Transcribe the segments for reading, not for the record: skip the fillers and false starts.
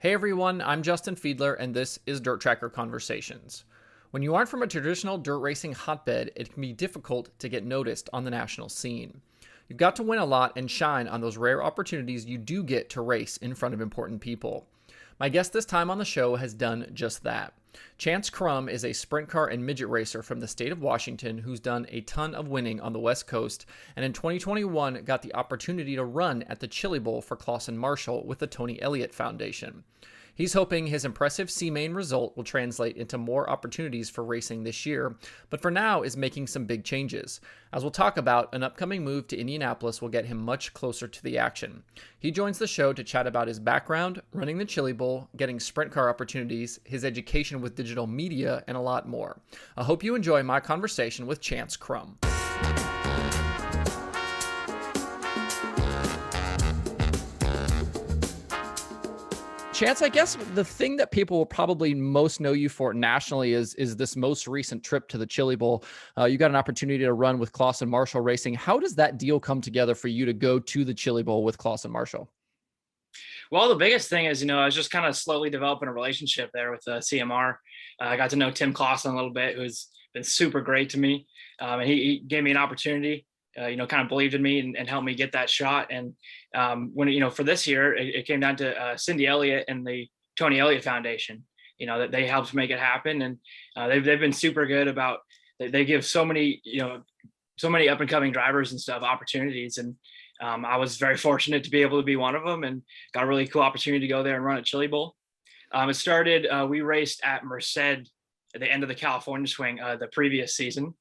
Hey everyone, I'm Justin Fiedler, and this is DIRTRACKR Conversations. When you aren't from a traditional dirt racing hotbed, it can be difficult to get noticed on the national scene. You've got to win a lot and shine on those rare opportunities you do get to race in front of important people. My guest this time on the show has done just that. Chance Crum is a sprint car and midget racer from the state of Washington who's done a ton of winning on the West Coast, and in 2021 got the opportunity to run at the Chili Bowl for Clauson Marshall with the Tony Elliott Foundation. He's hoping his impressive C-Main result will translate into more opportunities for racing this year, but for now is making some big changes. As we'll talk about, an upcoming move to Indianapolis will get him much closer to the action. He joins the show to chat about his background, running the Chili Bowl, getting sprint car opportunities, his education with digital media, and a lot more. I hope you enjoy my conversation with Chance Crum. Chance, I guess the thing that people will probably most know you for nationally is this most recent trip to the Chili Bowl. You got an opportunity to run with Clauson Marshall Racing. How does that deal come together for you to go to the Chili Bowl with Clauson Marshall? Well, the biggest thing is, I was just kind of slowly developing a relationship there with CMR. I got to know Tim Clauson a little bit, who's been super great to me. And he gave me an opportunity, kind of believed in me and helped me get that shot. And when, for this year, it came down to Cindy Elliott and the Tony Elliott Foundation, that they helped make it happen. And they've been super good about, they give so many up and coming drivers and stuff opportunities. And I was very fortunate to be able to be one of them and got a really cool opportunity to go there and run at Chili Bowl. It started, we raced at Merced at the end of the California swing the previous season.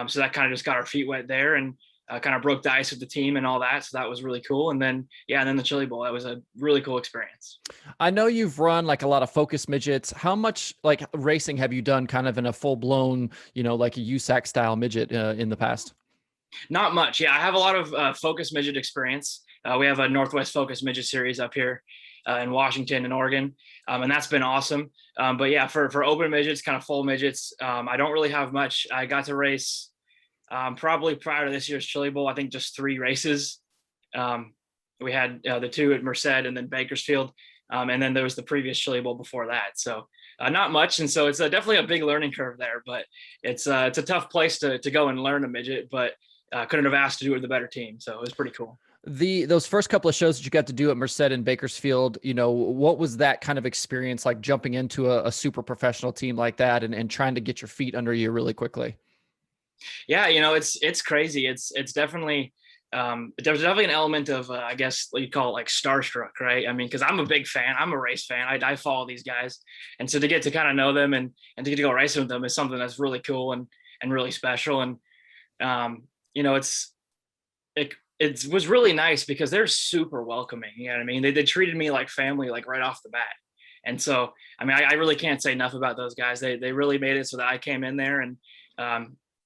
So that kind of just got our feet wet there and kind of broke the ice with the team and all that. So that was really cool. And then the Chili Bowl, that was a really cool experience. I know you've run like a lot of focus midgets. How much like racing have you done kind of in a full blown, like a USAC style midget in the past? Not much. Yeah, I have a lot of focus midget experience. We have a Northwest Focus Midget Series up here in Washington and Oregon, and that's been awesome. But yeah, for open midgets, kind of full midgets, I don't really have much. I got to race probably prior to this year's Chili Bowl, I think just 3 races. We had the 2 at Merced and then Bakersfield, and then there was the previous Chili Bowl before that. So not much, and so it's definitely a big learning curve there. But it's a tough place to go and learn a midget, but couldn't have asked to do it with a better team. So it was pretty cool. Those first couple of shows that you got to do at Merced and Bakersfield, what was that kind of experience like jumping into a super professional team like that and trying to get your feet under you really quickly? Yeah, it's crazy. It's definitely there's definitely an element of I guess you call it like starstruck, right? I mean, because I'm a big fan. I'm a race fan. I follow these guys, and so to get to kind of know them and to get to go racing with them is something that's really cool and really special. And it was really nice because they're super welcoming. You know what I mean? They treated me like family, like right off the bat. And so, I mean, I really can't say enough about those guys. They really made it so that I came in there and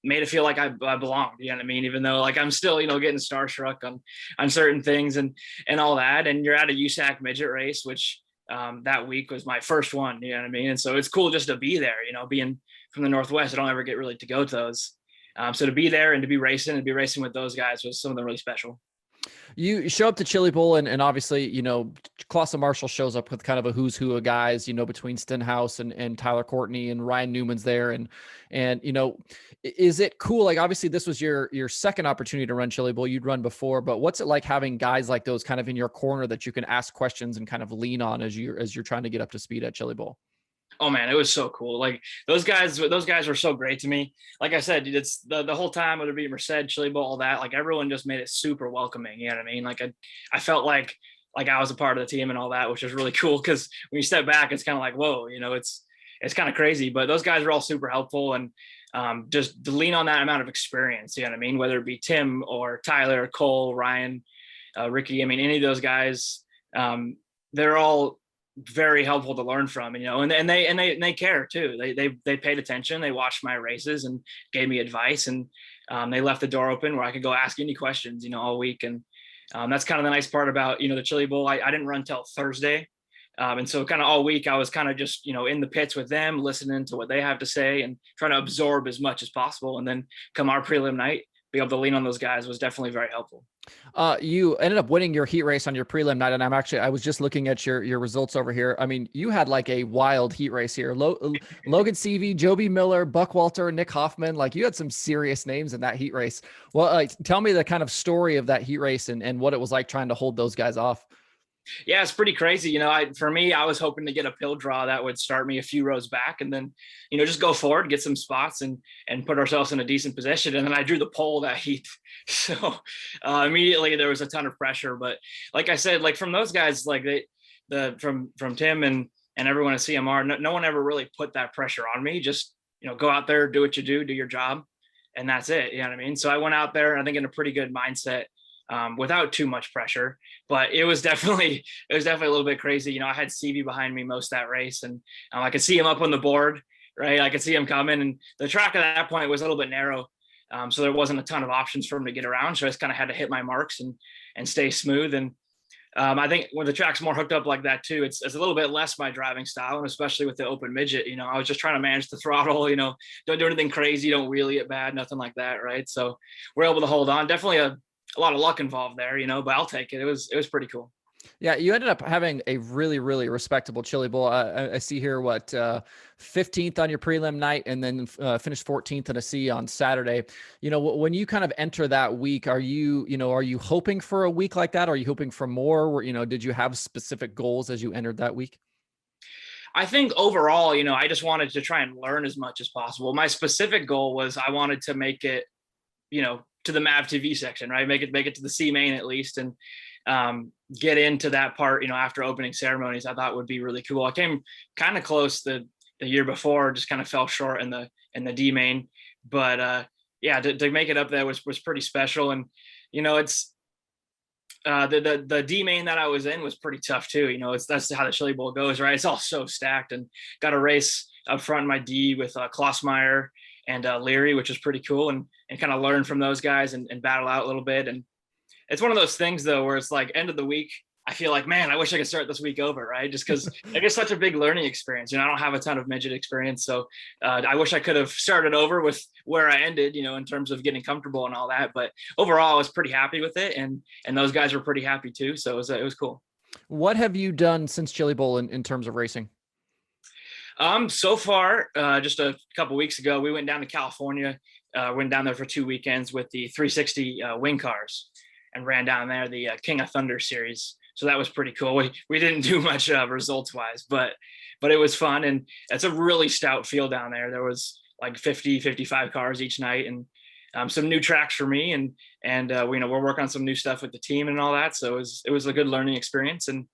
made it feel like I belonged. You know what I mean? Even though like I'm still, getting starstruck on certain things and all that. And you're at a USAC midget race, which that week was my first one. You know what I mean? And so it's cool just to be there. Being from the Northwest, I don't ever get really to go to those. So to be there and to be racing with those guys was something really special. You show up to Chili Bowl and obviously, Clauson Marshall shows up with kind of a who's who of guys, between Stenhouse and Tyler Courtney and Ryan Newman's there. And, is it cool? Like, obviously this was your second opportunity to run Chili Bowl. You'd run before, but what's it like having guys like those kind of in your corner that you can ask questions and kind of lean on as you're trying to get up to speed at Chili Bowl? Oh man, it was so cool. Like those guys were so great to me. Like I said, it's the whole time, whether it be Merced, Chili Bowl, all that, like everyone just made it super welcoming. You know what I mean? Like I felt like I was a part of the team and all that, which was really cool. Cause when you step back, it's kind of like, whoa, it's kind of crazy, but those guys were all super helpful. And just to lean on that amount of experience, you know what I mean? Whether it be Tim or Tyler, Cole, Ryan, Ricky, I mean, any of those guys, they're all very helpful to learn from, and they care too. They paid attention. They watched my races and gave me advice, and they left the door open where I could go ask any questions, all week. And that's kind of the nice part about, the Chili Bowl. I didn't run till Thursday. And so kind of all week I was kind of just, in the pits with them, listening to what they have to say and trying to absorb as much as possible. And then come our prelim night, be able to lean on those guys was definitely very helpful. You ended up winning your heat race on your prelim night, and I was just looking at your results over here. I mean, you had like a wild heat race here. Logan Seavey, Joby Miller, Buck Walter, Nick Hoffman. Like, you had some serious names in that heat race. Well, tell me the kind of story of that heat race and what it was like trying to hold those guys off. Yeah, it's pretty crazy. For me, I was hoping to get a pill draw that would start me a few rows back, and then, just go forward, get some spots, and put ourselves in a decent position. And then I drew the pole that heat, so immediately there was a ton of pressure. But like I said, like from those guys, like from Tim and everyone at CMR, no one ever really put that pressure on me. Just go out there, do what you do your job, and that's it. You know what I mean? So I went out there, I think, in a pretty good mindset. Without too much pressure, but it was definitely a little bit crazy. I had CV behind me most of that race, and I could see him up on the board, right? I could see him coming, and the track at that point was a little bit narrow. So there wasn't a ton of options for him to get around. So I just kind of had to hit my marks and stay smooth. And I think when the track's more hooked up like that too, it's a little bit less my driving style, and especially with the open midget, I was just trying to manage the throttle, don't do anything crazy, don't wheelie it bad, nothing like that, right? So we're able to hold on. Definitely a lot of luck involved there, but I'll take it. It was pretty cool. Yeah, you ended up having a really, really respectable Chili Bowl. I see here 15th on your prelim night, and then finished 14th in a C on Saturday. When you kind of enter that week, are you hoping for a week like that? Are you hoping for more? Did you have specific goals as you entered that week? I think overall, I just wanted to try and learn as much as possible. My specific goal was I wanted to make it, to the MAV TV section, right? Make it to the C main at least, and get into that part, after opening ceremonies. I thought would be really cool. I came kind of close the year before, just kind of fell short in the D main, but yeah, to make it up there was pretty special. And it's the D main that I was in was pretty tough too. That's how the Chili Bowl goes, right? It's all so stacked, and got a race up front in my D with Klossmeyer and Leary, which is pretty cool, and kind of learn from those guys and battle out a little bit. And it's one of those things though, where it's like end of the week, I feel like, man, I wish I could start this week over, right? Just because it's such a big learning experience. I don't have a ton of midget experience, so I wish I could have started over with where I ended, in terms of getting comfortable and all that. But overall, I was pretty happy with it, and those guys were pretty happy too. So it was cool. What have you done since Chili Bowl in terms of racing? So far, just a couple weeks ago, we went down to California. Went down there for 2 weekends with the 360 wing cars, and ran down there the King of Thunder series. So that was pretty cool. We didn't do much results wise, but it was fun. And it's a really stout field down there. There was like 55 cars each night, and some new tracks for me. And we're working on some new stuff with the team and all that. So it was a good learning experience. And,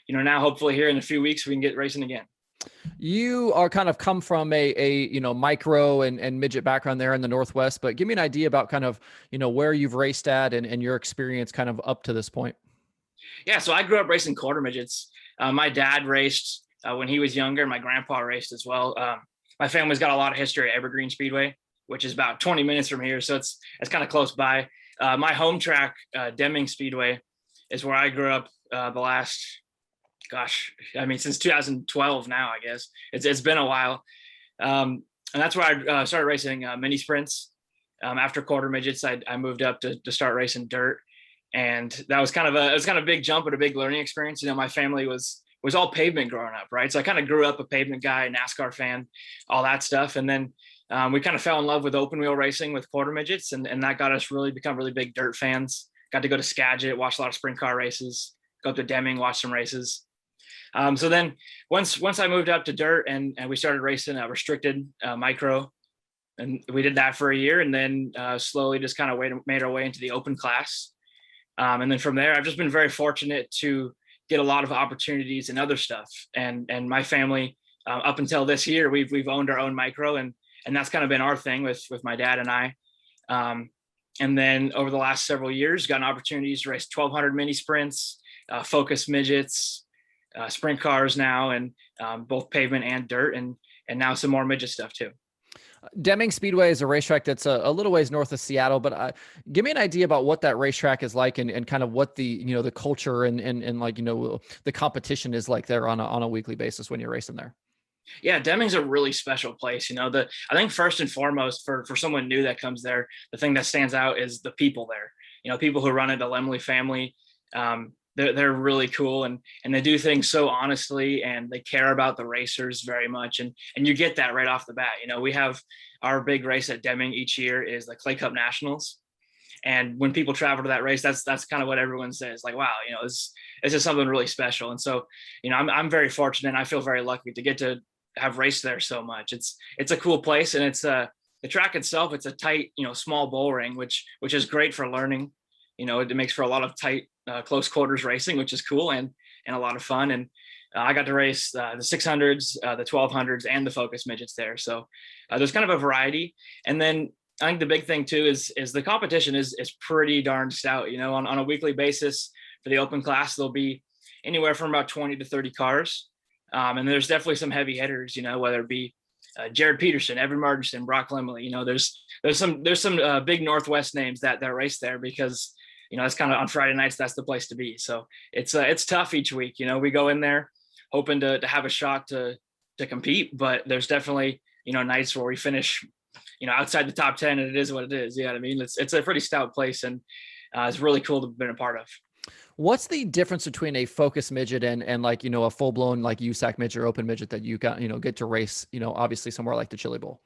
now hopefully here in a few weeks, we can get racing again. You are kind of come from a micro and midget background there in the Northwest, but give me an idea about kind of, where you've raced at and your experience kind of up to this point. Yeah. So I grew up racing quarter midgets. My dad raced when he was younger, and my grandpa raced as well. My family's got a lot of history at Evergreen Speedway, which is about 20 minutes from here. So it's kind of close by. My home track, Deming Speedway, is where I grew up the last, since 2012 now, I guess. It's been a while. And that's where I started racing mini sprints. After quarter midgets, I moved up to start racing dirt. And that was kind of a big jump and a big learning experience. My family was all pavement growing up, right? So I kind of grew up a pavement guy, NASCAR fan, all that stuff. And then we kind of fell in love with open wheel racing with quarter midgets. And that got us become really big dirt fans. Got to go to Skagit, watch a lot of sprint car races, go up to Deming, watch some races. So then once I moved up to dirt and we started racing a restricted micro, and we did that for a year, and then slowly just kind of made our way into the open class. And then from there, I've just been very fortunate to get a lot of opportunities and other stuff. And my family, up until this year, we've owned our own micro, and that's kind of been our thing with my dad and I. And then over the last several years, gotten opportunities to race 1,200 mini sprints, focus midgets, sprint cars now, and both pavement and dirt, and now some more midget stuff too. Deming Speedway is a racetrack that's a little ways north of Seattle, but give me an idea about what that racetrack is like, and kind of what the the culture and like the competition is like there on a weekly basis when you're racing there. Yeah, Deming's a really special place. I think first and foremost for someone new that comes there, the thing that stands out is the people there. People who run it, the Lemley family. They're really cool, and they do things so honestly, and they care about the racers very much. And you get that right off the bat. We have our big race at Deming each year is the Clay Cup Nationals. And when people travel to that race, that's kind of what everyone says, like, wow, this is something really special. And so, I'm very fortunate, and I feel very lucky to get to have raced there so much. It's a cool place, and it's the track itself. It's a tight, small bull ring, which is great for learning. It makes for a lot of tight, close quarters racing, which is cool and a lot of fun. And I got to race the 600s, the 1200s, and the Focus midgets there. So there's kind of a variety. And then I think the big thing too is the competition is pretty darn stout. On a weekly basis for the open class, there'll be anywhere from about 20 to 30 cars. And there's definitely some heavy hitters, whether it be Jared Peterson, Evan Martinson, Brock Lemley. There's some big Northwest names that race there, because it's kind of on Friday nights, that's the place to be. So it's tough each week. We go in there hoping to have a shot to compete, but there's definitely nights where we finish outside the top 10, and it is what it is. You know what I mean? It's a pretty stout place, and it's really cool to have been a part of. What's the difference between a Focus midget and like, a full blown like USAC midget or open midget that you got, get to race, obviously somewhere like the Chili Bowl?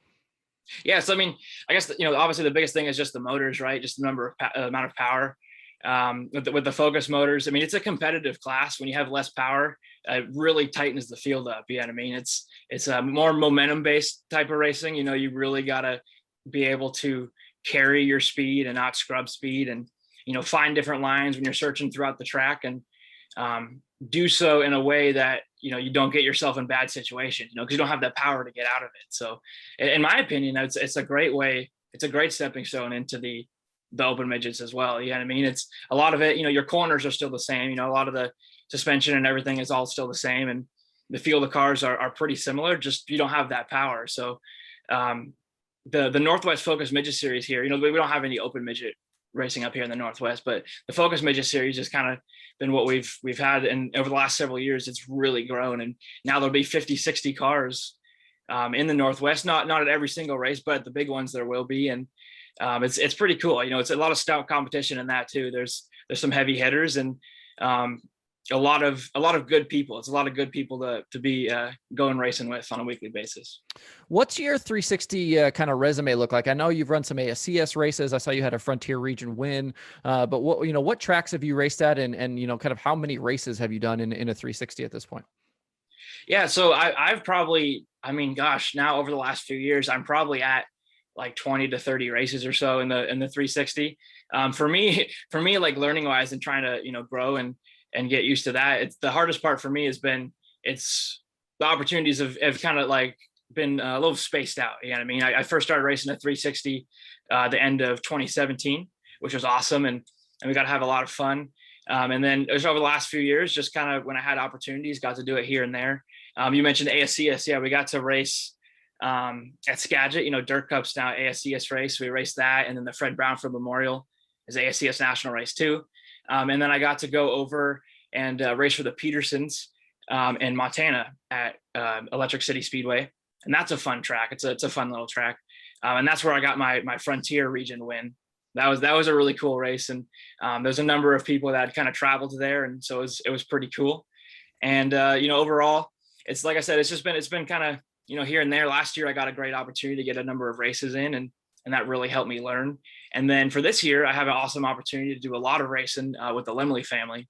Yeah. So, I guess, obviously the biggest thing is just the motors, right? Just the amount of power. With the Focus motors, it's a competitive class. When you have less power, it really tightens the field up. You know what I mean? It's a more momentum based type of racing. You really got to be able to carry your speed and not scrub speed, and find different lines when you're searching throughout the track, and do so in a way that you don't get yourself in bad situations, because you don't have that power to get out of it. So in my opinion, it's a great way. It's a great stepping stone into the open midgets as well. You know what I mean? It's a lot of it, your corners are still the same, a lot of the suspension and everything is all still the same, and the field of cars are pretty similar, just you don't have that power. So the Northwest Focus Midget Series here, we don't have any open midget racing up here in the Northwest, but the Focus Midget Series has kind of been what we've had, and over the last several years it's really grown, and now there'll be 50, 60 cars in the Northwest, not at every single race, but at the big ones there will be. And it's pretty cool. It's a lot of stout competition in that too. There's some heavy hitters, and a lot of good people. It's a lot of good people to be going racing with on a weekly basis. What's your 360 kind of resume look like? I know you've run some ASCS races. I saw you had a Frontier Region win, but what tracks have you raced at, and kind of how many races have you done in a 360 at this point? Yeah, so I've probably, now over the last few years, I'm probably at like 20 to 30 races or so in the 360. For me, like learning wise and trying to, grow and get used to that. It's the hardest part for me has been, it's the opportunities have kind of like been a little spaced out. You know what I mean? I first started racing at 360 the end of 2017, which was awesome. And we got to have a lot of fun. And then it was over the last few years, just kind of when I had opportunities, got to do it here and there. You mentioned ASCS. Yeah, we got to race at Skagit, Dirt Cup's now ASCS race. We raced that. And then the Fred Brownfield Memorial is ASCS national race too. And then I got to go over and race for the Petersons in Montana at Electric City Speedway. And that's a fun track. It's a fun little track. And that's where I got my Frontier region win. That was a really cool race. And there's a number of people that kind of traveled there. And so it was pretty cool. And, overall, it's like I said, it's been kind of, here and there. Last year, I got a great opportunity to get a number of races in, and that really helped me learn. And then for this year, I have an awesome opportunity to do a lot of racing with the Lemley family.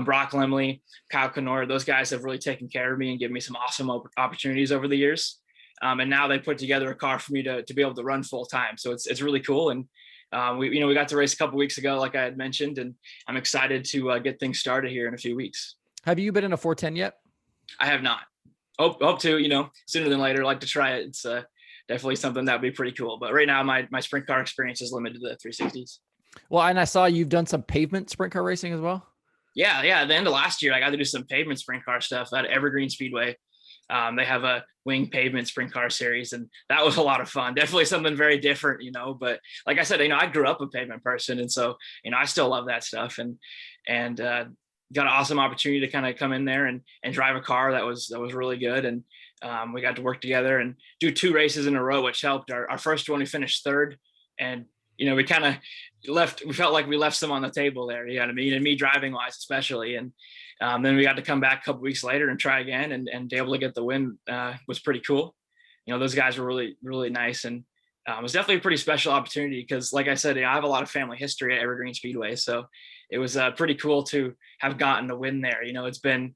Brock Lemley, Kyle Kenor, those guys have really taken care of me and given me some awesome opportunities over the years. And now they put together a car for me to be able to run full time. So it's really cool. And we got to race a couple weeks ago, like I had mentioned, and I'm excited to get things started here in a few weeks. Have you been in a 410 yet? I have not. Hope to, sooner than later, like to try it. It's definitely something that'd be pretty cool. But right now my sprint car experience is limited to the 360s. Well, and I saw you've done some pavement sprint car racing as well. Yeah. At the end of last year, I got to do some pavement sprint car stuff at Evergreen Speedway. They have a wing pavement sprint car series, and that was a lot of fun. Definitely something very different, but like I said, I grew up a pavement person. And so, I still love that stuff. And got an awesome opportunity to kind of come in there and drive a car that was really good. And we got to work together and do 2 races in a row, which helped. Our first one, we finished 3rd, and we kind of we felt like we left some on the table there, you know what I mean? And me driving wise, especially. And then we got to come back a couple weeks later and try again and be able to get the win was pretty cool. Those guys were really, really nice. And it was definitely a pretty special opportunity because, like I said, I have a lot of family history at Evergreen Speedway. So it was pretty cool to have gotten a win there. It's been,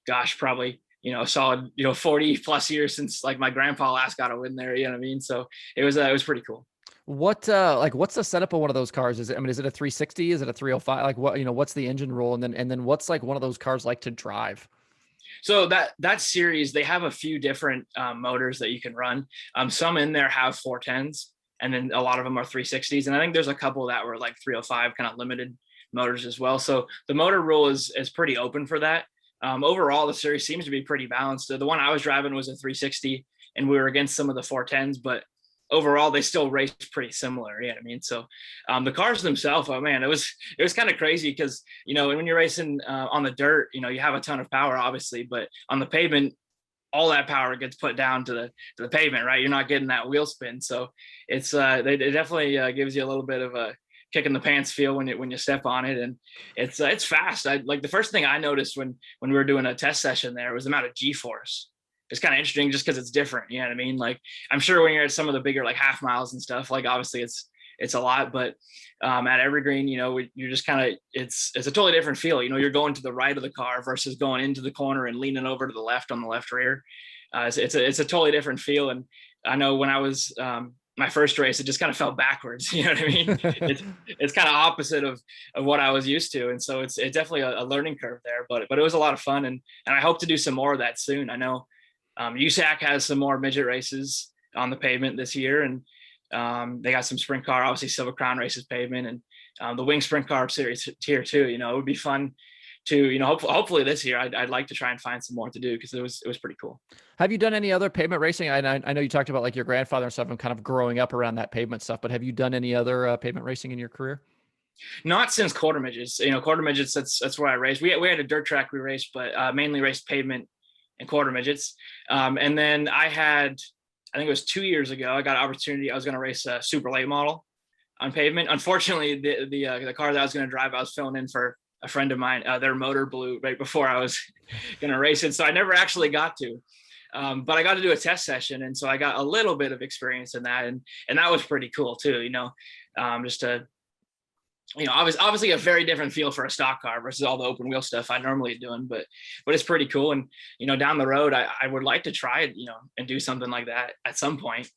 gosh, probably, a solid, 40 plus years since like my grandpa last got a win there. You know what I mean? So it was pretty cool. What's the setup of one of those cars? Is it a 360? Is it a 305? Like what's the engine roll? And then what's like one of those cars like to drive? So that series, they have a few different motors that you can run. Some in there have 410s, and then a lot of them are 360s. And I think there's a couple that were like 305 kind of limited motors as well. So the motor rule is pretty open for that. Overall, the series seems to be pretty balanced. The one I was driving was a 360, and we were against some of the 410s, but overall they still raced pretty similar. You know what I mean? So the cars themselves, oh man, it was kind of crazy because when you're racing on the dirt, you have a ton of power obviously, but on the pavement all that power gets put down to the pavement, right? You're not getting that wheel spin. So it's it definitely gives you a little bit of a kick in the pants feel when you step on it. And it's fast. Like the first thing I noticed when we were doing a test session there was the amount of G-force. It's kind of interesting just because it's different. You know what I mean? Like I'm sure when you're at some of the bigger like half miles and stuff, like obviously it's a lot, but at Evergreen, you're just kind of, it's a totally different feel. You're going to the right of the car versus going into the corner and leaning over to the left on the left rear. It's a totally different feel. And I know when I was my first race, it just kind of felt backwards. You know what I mean? it's kind of opposite of what I was used to. And so it's definitely a learning curve there, but it was a lot of fun. And I hope to do some more of that soon. I know USAC has some more midget races on the pavement this year, and they got some sprint car, obviously Silver Crown races pavement, and the Wing Sprint Car Series tier too. It would be fun to hopefully this year I'd like to try and find some more to do because it was pretty cool. Have you done any other pavement racing? I know you talked about like your grandfather and stuff and kind of growing up around that pavement stuff, but have you done any other pavement racing in your career? Not since quarter midgets. Quarter midgets, that's where I raced. We had a dirt track we raced, but mainly raced pavement and quarter midgets. And then I think it was 2 years ago, I got an opportunity. I was going to race a super late model on pavement. Unfortunately, the car that I was going to drive, I was filling in for a friend of mine. Their motor blew right before I was going to race it. So I never actually got to, but I got to do a test session. And so I got a little bit of experience in that. And that was pretty cool too, just to, obviously a very different feel for a stock car versus all the open wheel stuff I normally doing, but it's pretty cool. And, down the road, I would like to try it, and do something like that at some point,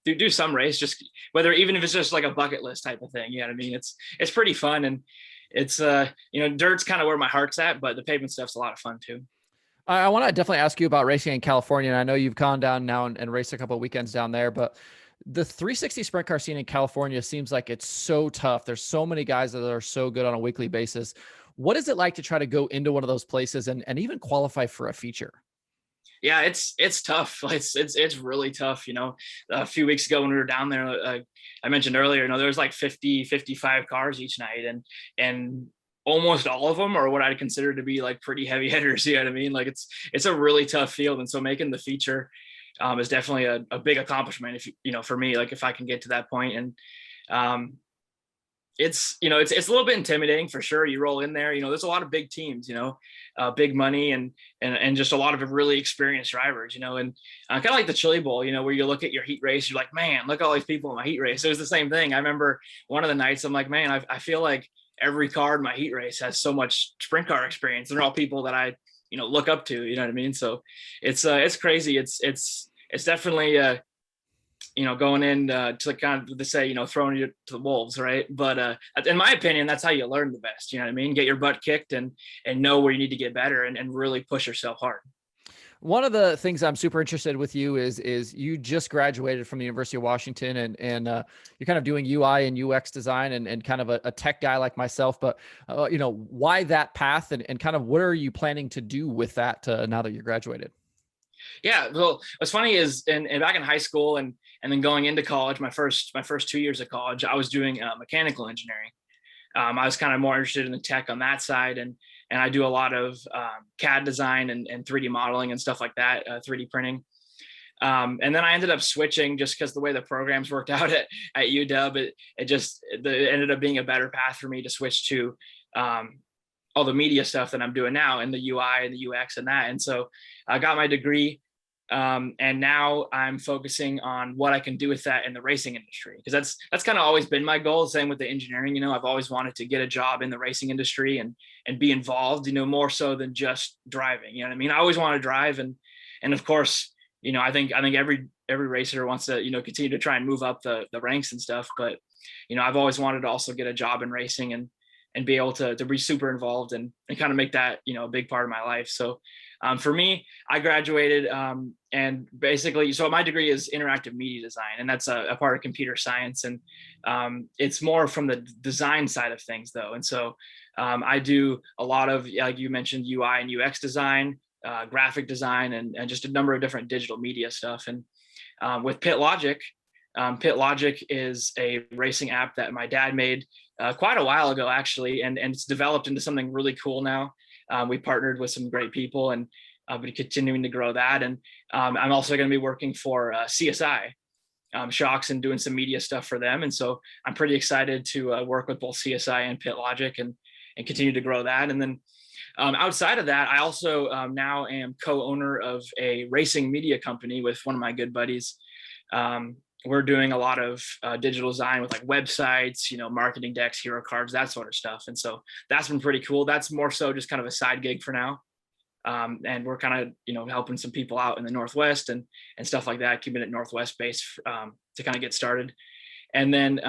do some race, just whether, even if it's just like a bucket list type of thing. You know what I mean? It's pretty fun. And it's, dirt's kind of where my heart's at, but the pavement stuff's a lot of fun too. I want to definitely ask you about racing in California. And I know you've gone down now and raced a couple of weekends down there, but the 360 sprint car scene in California seems like it's so tough. There's so many guys that are so good on a weekly basis. What is it like to try to go into one of those places and even qualify for a feature? Yeah, it's tough. It's really tough. A few weeks ago when we were down there, I mentioned earlier, there was like 50, 55 cars each night, and almost all of them are what I'd consider to be like pretty heavy hitters. You know what I mean? Like it's a really tough field. And so making the feature is definitely a big accomplishment if for me, like if I can get to that point. And it's a little bit intimidating for sure. You roll in there, there's a lot of big teams, big money and just a lot of really experienced drivers, and kind of like the Chili Bowl, where you look at your heat race, you're like, man, look at all these people in my heat race. It was the same thing. I remember one of the nights I'm like, man, I feel like every car in my heat race has so much sprint car experience, and they're all people that I, look up to, you know what I mean? So it's crazy. It's definitely, going in to kind of say, throwing you to the wolves, right? But in my opinion, that's how you learn the best. You know what I mean? Get your butt kicked and know where you need to get better and really push yourself hard. One of the things I'm super interested with you is you just graduated from the University of Washington and you're kind of doing UI and UX design and kind of a tech guy like myself, but why that path and kind of what are you planning to do with that now that you're graduated? Yeah, well, what's funny is, and back in high school and then going into college, my first 2 years of college, I was doing mechanical engineering. I was kind of more interested in the tech on that side, and I do a lot of CAD design and 3D modeling and stuff like that, 3D printing. And then I ended up switching just because the way the programs worked out at UW, it ended up being a better path for me to switch to all the media stuff that I'm doing now, and the UI and the UX and that. And so I got my degree, and now I'm focusing on what I can do with that in the racing industry, because that's kind of always been my goal. Same with the engineering, you know, I've always wanted to get a job in the racing industry and be involved, you know, more so than just driving. You know what I mean? I always want to drive, and of course, you know, I think every racer wants to, you know, continue to try and move up the ranks and stuff. But, you know, I've always wanted to also get a job in racing and be able to be super involved and kind of make that, you know, a big part of my life. So for me, I graduated and basically, so my degree is interactive media design, and that's a part of computer science. And it's more from the design side of things though. And so I do a lot of, like you mentioned, UI and UX design, graphic design, and just a number of different digital media stuff. And with PitLogic is a racing app that my dad made quite a while ago, actually, and it's developed into something really cool now. We partnered with some great people, and we're continuing to grow that. And I'm also going to be working for CSI Shocks and doing some media stuff for them. And so I'm pretty excited to work with both CSI and PitLogic and continue to grow that. And then outside of that, I also now am co-owner of a racing media company with one of my good buddies. We're doing a lot of digital design with like websites, you know, marketing decks, hero cards, that sort of stuff. And so that's been pretty cool. That's more so just kind of a side gig for now. And we're kind of, you know, helping some people out in the Northwest and stuff like that, keeping it Northwest based to kind of get started. And then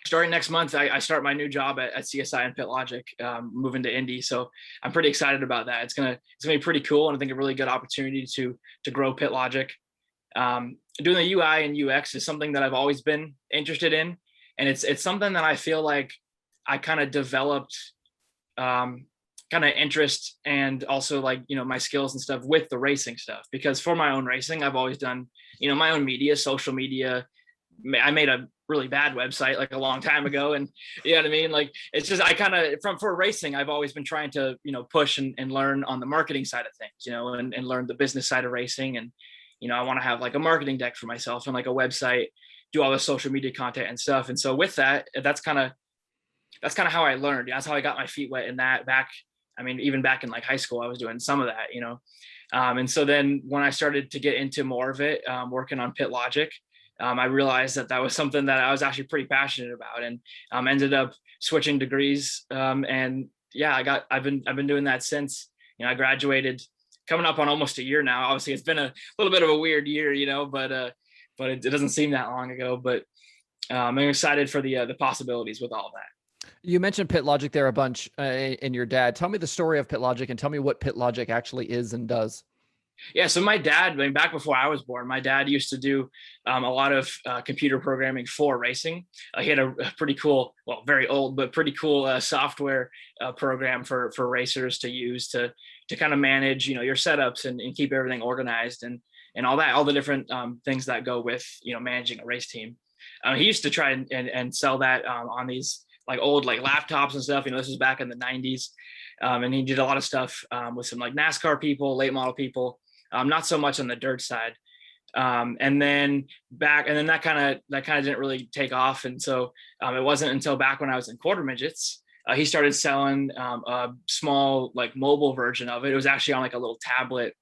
starting next month, I start my new job at CSI and PitLogic, moving to Indy. So I'm pretty excited about that. It's gonna be pretty cool, and I think a really good opportunity to grow PitLogic. Doing the UI and UX is something that I've always been interested in, and it's something that I feel like I kind of developed kind of interest and also, like, you know, my skills and stuff with the racing stuff, because for my own racing, I've always done, you know, my own media, social media. I made a really bad website like a long time ago, and you know what I mean? Like, it's just, I kind of, for racing, I've always been trying to, you know, push and learn on the marketing side of things, you know, and learn the business side of racing. And, you know, I want to have like a marketing deck for myself and like a website, do all the social media content and stuff. And so with that, that's kind of how I learned. That's how I got my feet wet in that back. I mean, even back in like high school, I was doing some of that, you know? And so then when I started to get into more of it, working on PitLogic, I realized that was something that I was actually pretty passionate about, and ended up switching degrees. And yeah, I've been doing that since, you know, I graduated, coming up on almost a year now. Obviously it's been a little bit of a weird year, you know, but it doesn't seem that long ago. But I'm excited for the possibilities with all of that. You mentioned PitLogic there a bunch in your dad. Tell me the story of PitLogic and tell me what PitLogic actually is and does. Yeah, so my dad, I mean, back before I was born, my dad used to do a lot of computer programming for racing. He had a pretty cool, well, very old, but pretty cool software program for racers to use to kind of manage, you know, your setups and keep everything organized and all that, all the different things that go with, you know, managing a race team. He used to try and sell that on these like old like laptops and stuff. You know, this was back in the 90s. And he did a lot of stuff with some like NASCAR people, late model people. Not so much on the dirt side. And then that kind of didn't really take off. And so it wasn't until back when I was in quarter midgets, he started selling a small like mobile version of it. It was actually on like a little tablet.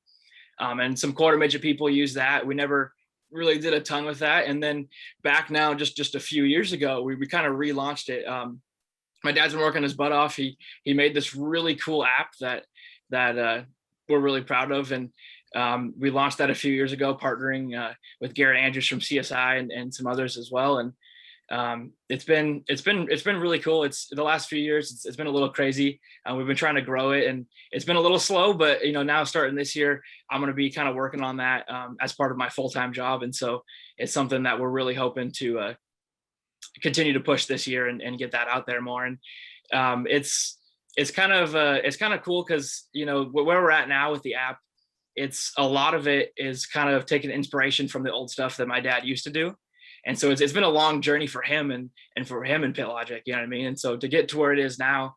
And some quarter midget people use that. We never really did a ton with that. And then back now, just a few years ago, we kind of relaunched it. My dad's been working his butt off. He made this really cool app that we're really proud of. And we launched that a few years ago, partnering with Garrett Andrews from CSI and some others as well. And it's been really cool. It's the last few years, it's been a little crazy. We've been trying to grow it, and it's been a little slow, but you know, now starting this year, I'm going to be kind of working on that as part of my full-time job. And so it's something that we're really hoping to continue to push this year and get that out there more. And it's kind of cool because, you know, where we're at now with the app, it's a lot of it is kind of taking inspiration from the old stuff that my dad used to do. And so it's been a long journey for him and for him in Pit Logic, you know what I mean? And so to get to where it is now,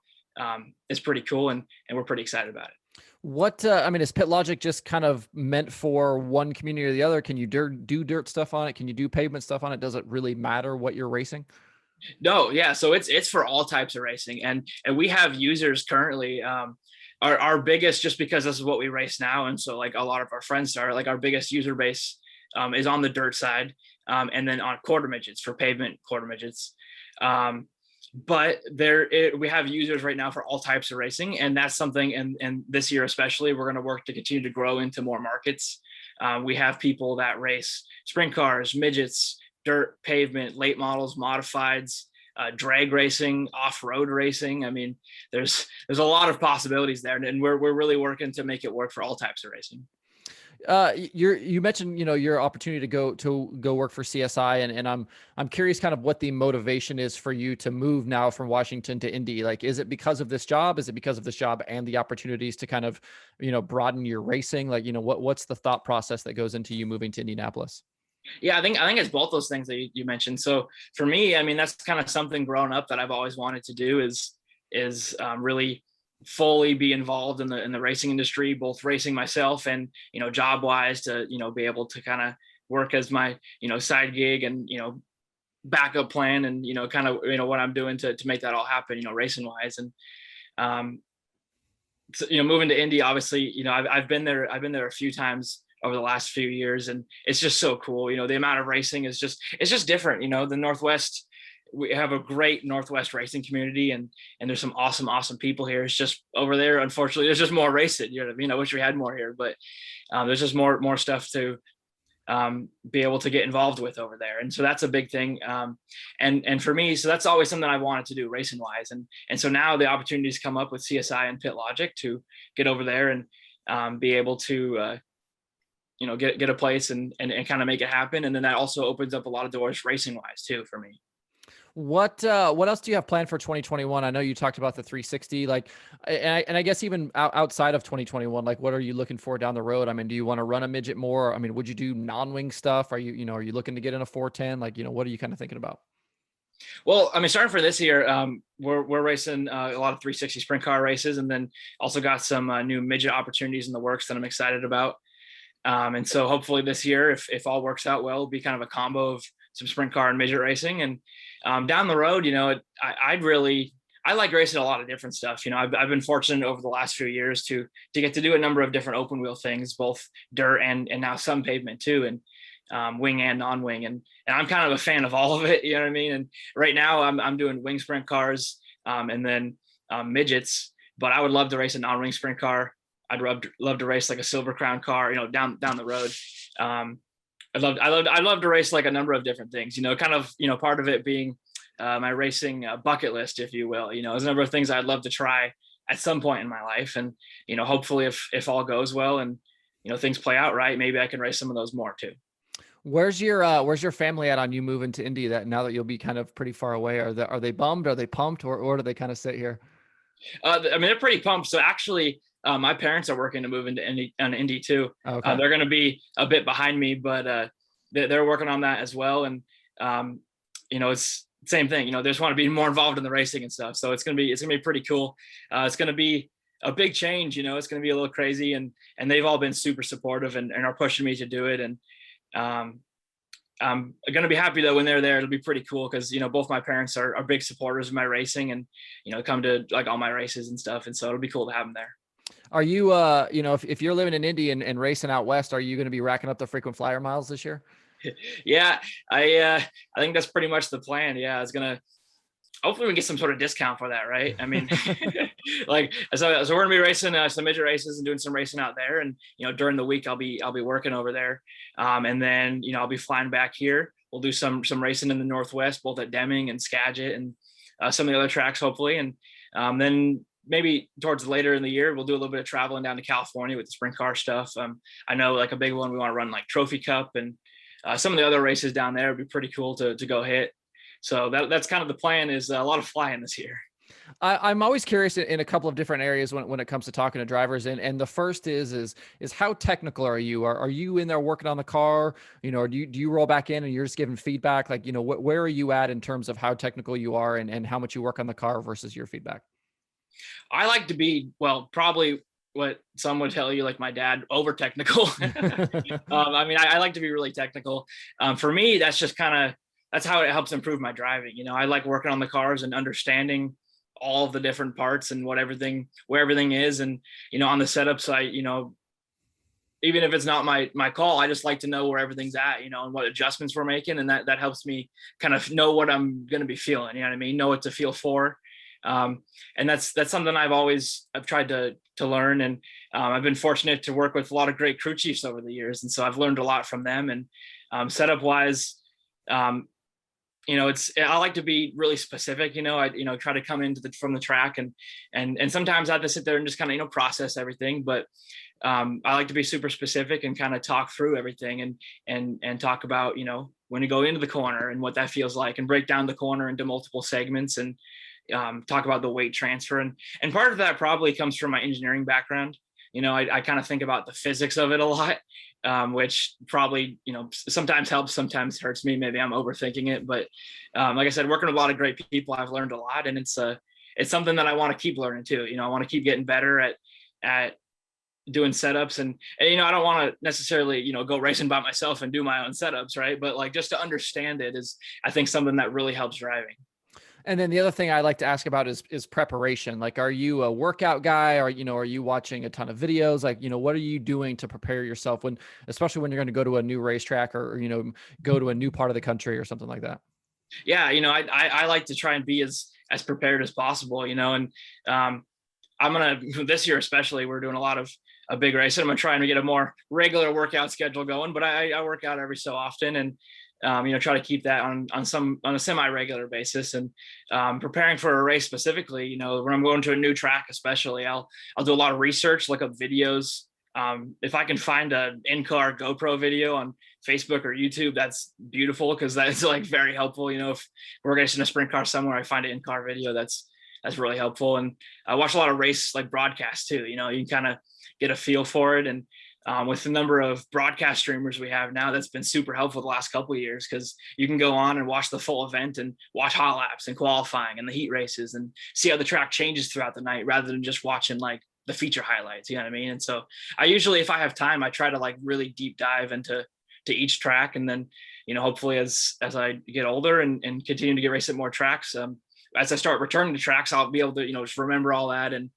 is pretty cool. And we're pretty excited about it. What, I mean, is Pit Logic just kind of meant for one community or the other? Can you do dirt stuff on it? Can you do pavement stuff on it? Does it really matter what you're racing? No, yeah. So it's for all types of racing, and we have users currently. Our biggest, just because this is what we race now, and so like a lot of our friends are, like, our biggest user base is on the dirt side, and then on quarter midgets for pavement quarter midgets. But we have users right now for all types of racing, and that's something. And this year especially, we're going to work to continue to grow into more markets. We have people that race sprint cars, midgets, dirt, pavement, late models, modifieds, drag racing, off-road racing. I mean, there's a lot of possibilities there, and we're really working to make it work for all types of racing. You mentioned, your opportunity to go work for CSI, and I'm curious kind of what the motivation is for you to move now from Washington to Indy. Like, is it because of this job? Is it because of this job and the opportunities to kind of, broaden your racing? Like, what's the thought process that goes into you moving to Indianapolis? Yeah, I think it's both those things that you mentioned. So for me, I mean, that's kind of something growing up that I've always wanted to do, is really fully be involved in the racing industry, both racing myself and, job wise, to, be able to kind of work as my, side gig and, backup plan, and, kind of, what I'm doing to make that all happen, racing wise. And, so, moving to Indy, obviously, I've been there a few times over the last few years, and it's just so cool. The amount of racing is it's just different. The Northwest, we have a great Northwest racing community, and there's some awesome people here. It's just over there, unfortunately, there's just more racing. I wish we had more here, but there's just more stuff to be able to get involved with over there. And so that's a big thing. And for me, so that's always something I wanted to do racing wise. And so now the opportunities come up with CSI and Pit Logic to get over there and be able to, get a place and kind of make it happen. And then that also opens up a lot of doors racing wise too, for me. What else do you have planned for 2021? I know you talked about the 360, like, and I guess even outside of 2021, like, what are you looking for down the road? I mean, do you want to run a midget more? I mean, would you do non-wing stuff? Are you, are you looking to get in a 410? Like, what are you kind of thinking about? Well, I mean, starting for this year, we're racing a lot of 360 sprint car races, and then also got some new midget opportunities in the works that I'm excited about. And so hopefully this year, if all works out well, it'll be kind of a combo of some sprint car and midget racing. And down the road, I like racing a lot of different stuff. I've been fortunate over the last few years to get to do a number of different open wheel things, both dirt and now some pavement too, and wing and non-wing. And I'm kind of a fan of all of it. You know what I mean? And right now I'm doing wing sprint cars, and then midgets, but I would love to race a non-wing sprint car. I'd love to race like a Silver Crown car, down the road. I'd love to race like a number of different things, kind of, part of it being my racing bucket list, if you will. There's a number of things I'd love to try at some point in my life. And, hopefully if all goes well and, things play out right, maybe I can race some of those more too. Where's your family at on you moving to Indy, that now that you'll be kind of pretty far away? Are they bummed? Are they pumped? Or do they kind of sit here? I mean, they're pretty pumped. So actually, my parents are working to move into Indy too. Okay. They're going to be a bit behind me, but they're working on that as well. And it's the same thing. They just want to be more involved in the racing and stuff. So it's gonna be pretty cool. It's gonna be a big change. It's gonna be a little crazy, and they've all been super supportive and are pushing me to do it. And I'm gonna be happy though when they're there. It'll be pretty cool because both my parents are big supporters of my racing, and come to like all my races and stuff. And so it'll be cool to have them there. Are you, if you're living in Indy and racing out west, are you going to be racking up the frequent flyer miles this year? Yeah, I think that's pretty much the plan. Yeah, hopefully we can get some sort of discount for that, right? I mean, like, so we're gonna be racing some midget races and doing some racing out there, and during the week I'll be working over there, and then I'll be flying back here. We'll do some racing in the Northwest, both at Deming and Skagit and some of the other tracks, hopefully, and then maybe towards later in the year, we'll do a little bit of traveling down to California with the sprint car stuff. I know like a big one, we want to run like Trophy Cup and some of the other races down there would be pretty cool to go hit. So that's kind of the plan, is a lot of flying this year. I'm always curious in a couple of different areas when it comes to talking to drivers. And the first is how technical are you? Are you in there working on the car, or do you roll back in and you're just giving feedback? Like, where are you at in terms of how technical you are and how much you work on the car versus your feedback? I like to be, well, probably what some would tell you, like my dad, over technical. I mean, I like to be really technical. For me, that's just that's how it helps improve my driving. I like working on the cars and understanding all of the different parts and where everything is. And, on the setup site, even if it's not my call, I just like to know where everything's at, and what adjustments we're making. And that helps me kind of know what I'm going to be feeling, you know what I mean? Know what to feel for. And that's something I've tried to learn. And I've been fortunate to work with a lot of great crew chiefs over the years. And so I've learned a lot from them. And setup wise, I like to be really specific. I try to come from the track and sometimes I have to sit there and just kind of process everything. But I like to be super specific and kind of talk through everything and talk about when you go into the corner and what that feels like, and break down the corner into multiple segments and talk about the weight transfer. And part of that probably comes from my engineering background. I kind of think about the physics of it a lot, which probably, sometimes helps, sometimes hurts me. Maybe I'm overthinking it, but like I said, working with a lot of great people, I've learned a lot, and it's something that I want to keep learning too. I want to keep getting better at doing setups and I don't want to necessarily, go racing by myself and do my own setups. Right. But like, just to understand it is, I think, something that really helps driving. And then the other thing I like to ask about is preparation. Like, are you a workout guy, or, are you watching a ton of videos? Like, what are you doing to prepare yourself especially when you're going to go to a new racetrack or, go to a new part of the country or something like that? Yeah. I like to try and be as prepared as possible, and this year, especially, we're doing a lot of a big race. I'm going to try and get a more regular workout schedule going, but I work out every so often and, try to keep that on a semi-regular basis. And preparing for a race specifically, when I'm going to a new track, especially, I'll do a lot of research, look up videos. If I can find an in-car GoPro video on Facebook or YouTube, that's beautiful, because that's like very helpful. If we're racing a sprint car somewhere, I find an in-car video, that's really helpful. And I watch a lot of race like broadcasts too. You can kind of get a feel for it. And with the number of broadcast streamers we have now, that's been super helpful the last couple of years, because you can go on and watch the full event and watch hot laps and qualifying and the heat races and see how the track changes throughout the night, rather than just watching like the feature highlights, you know what I mean? And so I usually, if I have time, I try to like really deep dive into each track. And then, hopefully as I get older and continue to get race at more tracks, as I start returning to tracks, I'll be able to, just remember all that and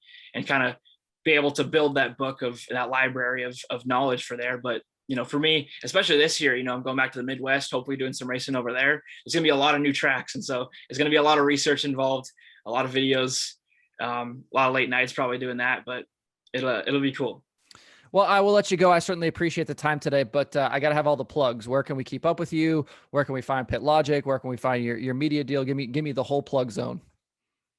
kind of be able to build that book of that library of knowledge for there. But, for me, especially this year, I'm going back to the Midwest, hopefully doing some racing over there. There's going to be a lot of new tracks. And so there's going to be a lot of research involved, a lot of videos, a lot of late nights probably doing that, but it'll be cool. Well, I will let you go. I certainly appreciate the time today, but I got to have all the plugs. Where can we keep up with you? Where can we find Pit Logic? Where can we find your media deal? Give me the whole plug zone.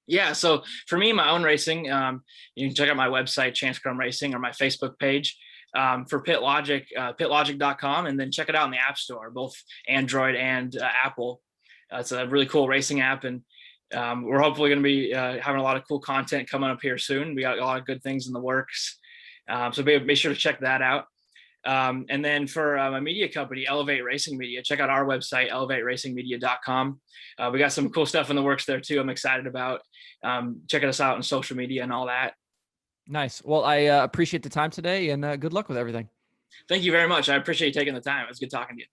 Yeah. So for me, my own racing, you can check out my website, Chance Crum Racing, or my Facebook page. For Pit Logic, pitlogic.com, and then check it out in the App Store, both Android and Apple. It's a really cool racing app, and we're hopefully going to be having a lot of cool content coming up here soon. We got a lot of good things in the works. So be sure to check that out. And then for my media company, Elevate Racing Media, check out our website, elevateracingmedia.com. We got some cool stuff in the works there too, I'm excited about. Checking us out on social media and all that. Nice. Well, I appreciate the time today, and good luck with everything. Thank you very much. I appreciate you taking the time. It was good talking to you.